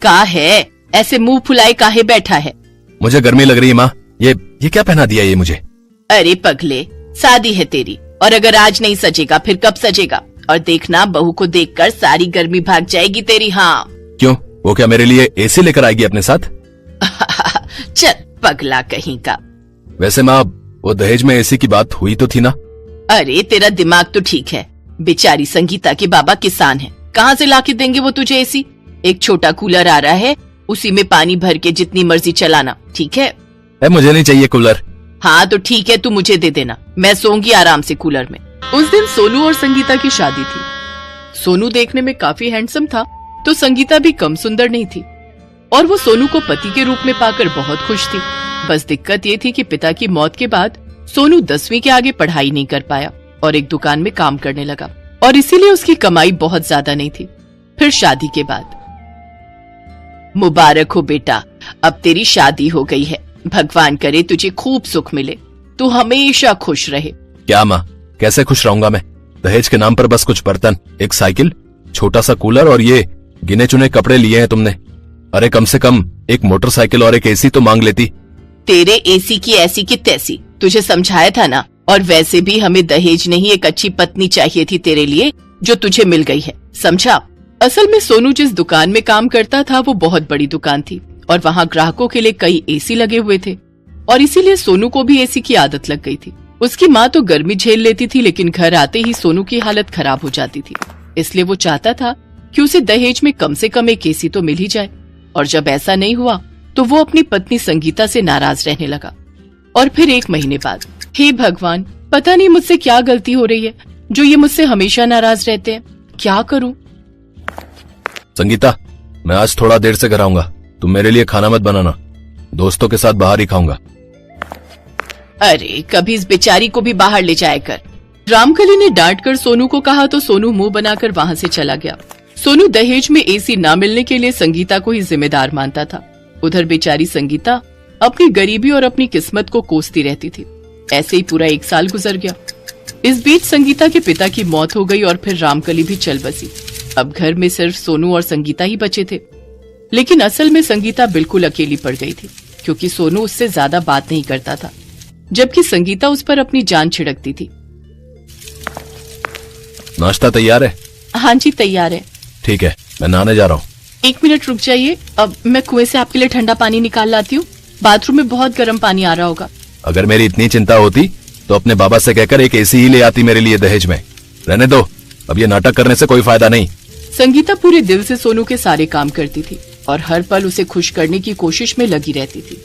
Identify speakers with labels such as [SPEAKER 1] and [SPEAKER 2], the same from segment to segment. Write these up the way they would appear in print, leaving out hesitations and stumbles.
[SPEAKER 1] का है? ऐसे मुंह फुलाए काहे बैठा है?
[SPEAKER 2] मुझे गर्मी लग रही है माँ। ये क्या पहना दिया ये मुझे?
[SPEAKER 1] अरे पगले, शादी है तेरी, और अगर आज नहीं सजेगा फिर कब सजेगा? और देखना, बहू को देखकर सारी गर्मी भाग जाएगी तेरी। हाँ।
[SPEAKER 2] क्यों, वो क्या मेरे लिए एसी लेकर आएगी अपने साथ?
[SPEAKER 1] चल पगला कहीं का।
[SPEAKER 2] वैसे माँ, वो दहेज में एसी की बात हुई तो थी ना?
[SPEAKER 1] अरे तेरा दिमाग तो ठीक है। बेचारी संगीता के बाबा किसान हैं, कहाँ से लाके देंगे वो तुझे एसी? एक छोटा कूलर आ रहा है, उसी में पानी भर के जितनी मर्जी चलाना, ठीक है?
[SPEAKER 2] मुझे नहीं चाहिए कूलर।
[SPEAKER 1] हाँ तो ठीक है, तू मुझे दे देना, मैं सोऊंगी आराम से कूलर में। उस दिन सोनू और संगीता की शादी थी। सोनू देखने में काफी हैंडसम था, तो संगीता भी कम सुंदर नहीं थी, और वो सोनू को पति के रूप में पाकर बहुत खुश थी। बस दिक्कत ये थी कि पिता की मौत के बाद सोनू 10वीं के आगे पढ़ाई नहीं कर पाया और एक दुकान में काम करने लगा, और इसीलिए उसकी कमाई बहुत ज्यादा नहीं थी। फिर शादी के बाद, मुबारक हो बेटा, अब तेरी शादी हो गई है। भगवान करे तुझे खूब सुख मिले, तू हमेशा खुश रहे।
[SPEAKER 2] क्या माँ, कैसे खुश रहूंगा मैं? दहेज के नाम पर बस कुछ बर्तन, एक साइकिल, छोटा सा कूलर और ये गिने चुने कपड़े लिए हैं तुमने। अरे कम से कम एक मोटरसाइकिल और एक एसी तो मांग लेती।
[SPEAKER 1] तेरे एसी की ऐसी की तैसी, तुझे समझाया था ना। और वैसे भी हमें दहेज नहीं, एक अच्छी पत्नी चाहिए थी तेरे लिए, जो तुझे मिल गई है, समझा? असल में सोनू जिस दुकान में काम करता था वो बहुत बड़ी दुकान थी, और वहाँ ग्राहकों के लिए कई एसी लगे हुए थे, और इसीलिए सोनू को भी एसी की आदत लग गई थी। उसकी माँ तो गर्मी झेल लेती थी, लेकिन घर आते ही सोनू की हालत खराब हो जाती थी। इसलिए वो चाहता था कि उसे दहेज में कम से कम एक एसी तो मिल ही जाए। और जब ऐसा नहीं हुआ तो वो अपनी पत्नी संगीता से नाराज रहने लगा। और फिर 1 महीने बाद, हे भगवान, पता नहीं मुझसे क्या गलती हो रही है जो ये मुझसे हमेशा नाराज रहते हैं। क्या करूं?
[SPEAKER 2] संगीता, मैं आज थोड़ा देर से घर आऊंगा, तुम मेरे लिए खाना मत बनाना, दोस्तों के साथ बाहर ही खाऊंगा।
[SPEAKER 1] अरे कभी इस बेचारी को भी बाहर ले जाया कर। रामकली ने डांट कर सोनू को कहा तो सोनू मुंह बनाकर वहाँ से चला गया। सोनू दहेज में एसी ना मिलने के लिए संगीता को ही जिम्मेदार मानता था। उधर बेचारी संगीता अपनी गरीबी और अपनी किस्मत को कोसती रहती थी। ऐसे ही पूरा 1 साल गुजर गया। इस बीच संगीता के पिता की मौत हो गई और फिर रामकली भी चल बसी। अब घर में सिर्फ सोनू और संगीता ही बचे थे। लेकिन असल में संगीता बिल्कुल अकेली पड़ गई थी, क्योंकि सोनू उससे ज्यादा बात नहीं करता था, जबकि संगीता उस पर अपनी जान छिड़कती थी।
[SPEAKER 2] नाश्ता तैयार है?
[SPEAKER 1] हाँ जी तैयार है।
[SPEAKER 2] ठीक है, मैं नहाने जा रहा हूँ।
[SPEAKER 1] 1 मिनट रुक जाइए, अब मैं कुएं से आपके लिए ठंडा पानी निकाल लाती हूँ। बाथरूम में बहुत गर्म पानी आ रहा होगा।
[SPEAKER 2] अगर मेरी इतनी चिंता होती तो अपने बाबा से कहकर एक एसी ही ले आती मेरे लिए दहेज में। रहने दो, अब ये नाटक करने से कोई फायदा नहीं।
[SPEAKER 1] संगीता पूरे दिल से सोनू के सारे काम करती थी और हर पल उसे खुश करने की कोशिश में लगी रहती थी,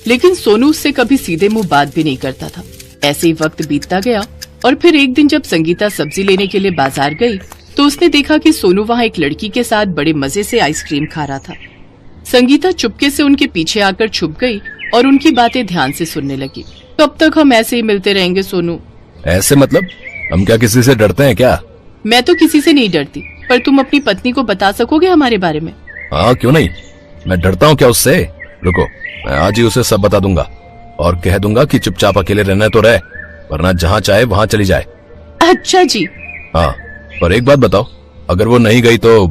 [SPEAKER 1] लेकिन सोनू उससे कभी सीधे मुंह बात भी नहीं करता था। ऐसे ही वक्त बीतता गया और फिर एक दिन जब संगीता सब्जी लेने के लिए बाजार गई तो उसने देखा कि सोनू वहाँ एक लड़की के साथ बड़े मजे से आइसक्रीम खा रहा था। संगीता चुपके से उनके पीछे आकर छुप गई और उनकी बातें ध्यान से सुनने लगी। कब तक हम ऐसे ही मिलते रहेंगे सोनू?
[SPEAKER 2] ऐसे मतलब? हम क्या किसी से डरते हैं क्या?
[SPEAKER 1] मैं तो किसी से नहीं डरती, पर तुम अपनी पत्नी को बता सकोगे हमारे बारे में?
[SPEAKER 2] हाँ क्यों नहीं, मैं डरता हूँ क्या उससे? रुको, मैं आज ही उसे सब बता दूंगा और कह दूंगा कि चुपचाप अकेले रहना तो रहे, वरना जहाँ चाहे वहाँ चली जाए।
[SPEAKER 1] अच्छा जी।
[SPEAKER 2] हाँ, पर एक बात बताओ, अगर वो नहीं गई तो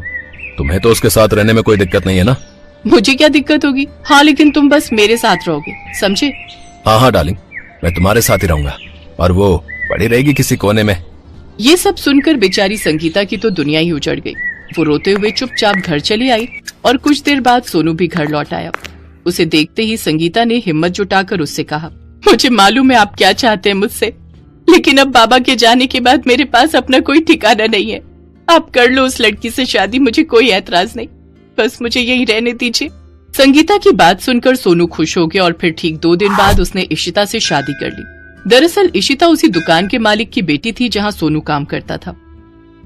[SPEAKER 2] तुम्हें तो उसके साथ रहने में कोई दिक्कत नहीं है ना?
[SPEAKER 1] मुझे क्या दिक्कत होगी? हाँ लेकिन तुम बस मेरे साथ रहोगे, समझे?
[SPEAKER 2] हाँ हाँ डार्लिंग, मैं तुम्हारे साथ ही रहूंगा और वो पड़ी रहेगी किसी कोने में।
[SPEAKER 1] ये सब सुनकर बेचारी संगीता की तो दुनिया ही उजड़ गई। वो रोते हुए चुपचाप घर चली आई और कुछ देर बाद सोनू भी घर लौट आया। उसे देखते ही संगीता ने हिम्मत जुटाकर उससे कहा, मुझे मालूम है आप क्या चाहते हैं मुझसे, लेकिन अब बाबा के जाने के बाद मेरे पास अपना कोई ठिकाना नहीं है। आप कर लो उस लड़की से शादी, मुझे कोई ऐतराज नहीं, बस मुझे यही रहने दीजिए। संगीता की बात सुनकर सोनू खुश हो गया और फिर ठीक 2 दिन बाद उसने इशिता से शादी कर ली। दरअसल इशिता उसी दुकान के मालिक की बेटी थी जहाँ सोनू काम करता था।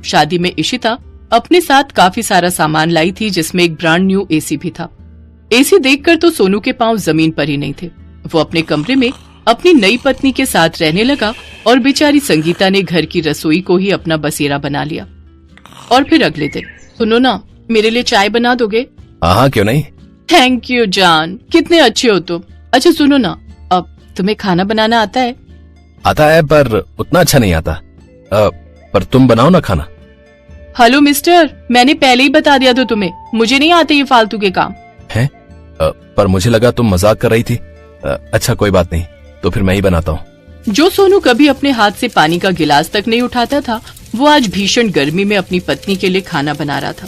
[SPEAKER 1] शादी में इशिता अपने साथ काफी सारा सामान लाई थी, जिसमें एक ब्रांड न्यू एसी भी था। एसी देखकर तो सोनू के पांव जमीन पर ही नहीं थे। वो अपने कमरे में अपनी नई पत्नी के साथ रहने लगा और बेचारी संगीता ने घर की रसोई को ही अपना बसेरा बना लिया। और फिर अगले दिन, सुनो ना, मेरे लिए चाय बना दोगे?
[SPEAKER 2] हाँ क्यों नहीं।
[SPEAKER 1] थैंक यू जान, कितने अच्छे हो तुम। अच्छा सुनो ना, अब तुम्हें खाना बनाना आता है?
[SPEAKER 2] आता है पर उतना अच्छा नहीं आता। पर तुम बनाओ ना खाना।
[SPEAKER 1] हेलो मिस्टर, मैंने पहले ही बता दिया था तुम्हें, मुझे नहीं आते ये फालतू के काम।
[SPEAKER 2] हैं? पर मुझे लगा तुम मजाक कर रही थी। अच्छा कोई बात नहीं, तो फिर मैं ही बनाता हूँ।
[SPEAKER 1] जो सोनू कभी अपने हाथ से पानी का गिलास तक नहीं उठाता था, वो आज भीषण गर्मी में अपनी पत्नी के लिए खाना बना रहा था।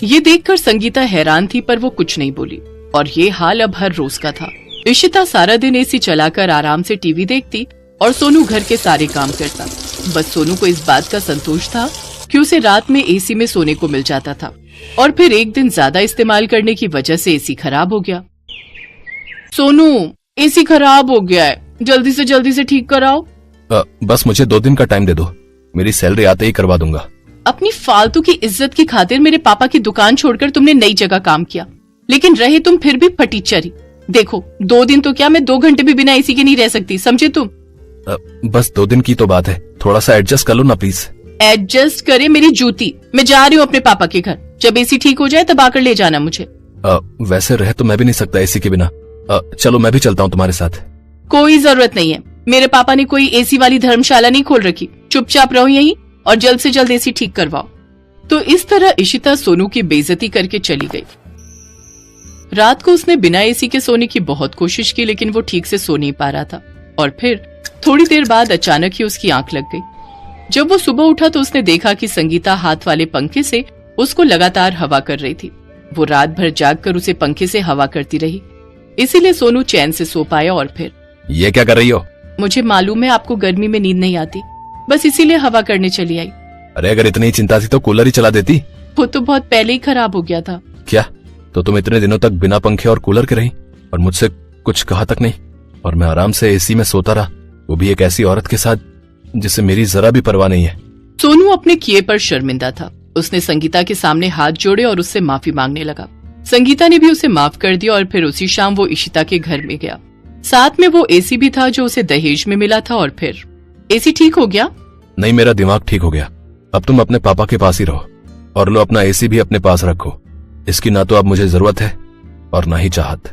[SPEAKER 1] ये देखकर संगीता हैरान थी, पर वो कुछ नहीं बोली। और ये हाल अब हर रोज का था। इशिता सारा दिन एसी चलाकर आराम से टीवी देखती और सोनू घर के सारे काम करता। बस सोनू को इस बात का संतोष था कि उसे रात में एसी में सोने को मिल जाता था। और फिर एक दिन ज्यादा इस्तेमाल करने की वजह से एसी खराब हो गया। सोनू, एसी खराब हो गया है, जल्दी से ठीक कराओ।
[SPEAKER 2] बस मुझे 2 दिन का टाइम दे दो, मेरी सैलरी आते ही करवा दूंगा।
[SPEAKER 1] अपनी फालतू की इज्जत की खातिर मेरे पापा की दुकान छोड़कर तुमने नई जगह काम किया, लेकिन रहे तुम फिर भी फटीचरी। देखो 2 दिन तो क्या, मैं 2 घंटे भी बिना एसी के नहीं रह सकती, समझे तुम?
[SPEAKER 2] बस 2 दिन की तो बात है, थोड़ा सा एडजस्ट कर लो ना प्लीज।
[SPEAKER 1] एडजस्ट करे मेरी जूती, मैं जा रही हूँ अपने पापा के घर। जब एसी ठीक हो जाए तब आकर ले जाना मुझे।
[SPEAKER 2] वैसे रह तो मैं भी नहीं सकता एसी के बिना। चलो मैं भी चलता हूँ तुम्हारे साथ।
[SPEAKER 1] कोई जरूरत नहीं है, मेरे पापा ने कोई एसी वाली धर्मशाला नहीं खोल रखी। चुपचाप रहो यहीं और जल्द से जल्द एसी ठीक करवाओ। तो इस तरह इशिता सोनू की बेइज्जती करके चली गई। रात को उसने बिना एसी के सोने की बहुत कोशिश की, लेकिन वो ठीक से सो नहीं पा रहा था। और फिर थोड़ी देर बाद अचानक ही उसकी आंख लग गई। जब वो सुबह उठा तो उसने देखा कि संगीता हाथ वाले पंखे से उसको लगातार हवा कर रही थी। वो रात भर जागकर उसे पंखे से हवा करती रही, इसीलिए सोनू चैन से सो पाया। और फिर
[SPEAKER 2] ये क्या कर रही हो?
[SPEAKER 1] मुझे मालूम है आपको गर्मी में नींद नहीं आती, बस इसीलिए हवा करने चली आई।
[SPEAKER 2] अरे अगर इतनी चिंता थी तो कूलर ही चला देती।
[SPEAKER 1] वो तो बहुत पहले ही खराब हो गया था।
[SPEAKER 2] क्या? तो तुम इतने दिनों तक बिना पंखे और कूलर के रही और मुझसे कुछ कहा तक नहीं, और मैं आराम से एसी में सोता रहा, वो भी एक ऐसी औरत के साथ जिसे मेरी जरा भी परवाह नहीं है।
[SPEAKER 1] सोनू अपने किए पर शर्मिंदा था। उसने संगीता के सामने हाथ जोड़े और उससे माफी मांगने लगा। संगीता ने भी उसे माफ कर दिया और फिर उसी शाम वो इशिता के घर में गया। साथ में वो एसी भी था जो उसे दहेज में मिला था। और फिर एसी ठीक हो गया?
[SPEAKER 2] नहीं, मेरा दिमाग ठीक हो गया। अब तुम अपने पापा के पास ही रहो और लो अपना एसी भी अपने पास रखो। इसकी ना तो अब मुझे जरूरत है और ना ही चाहत।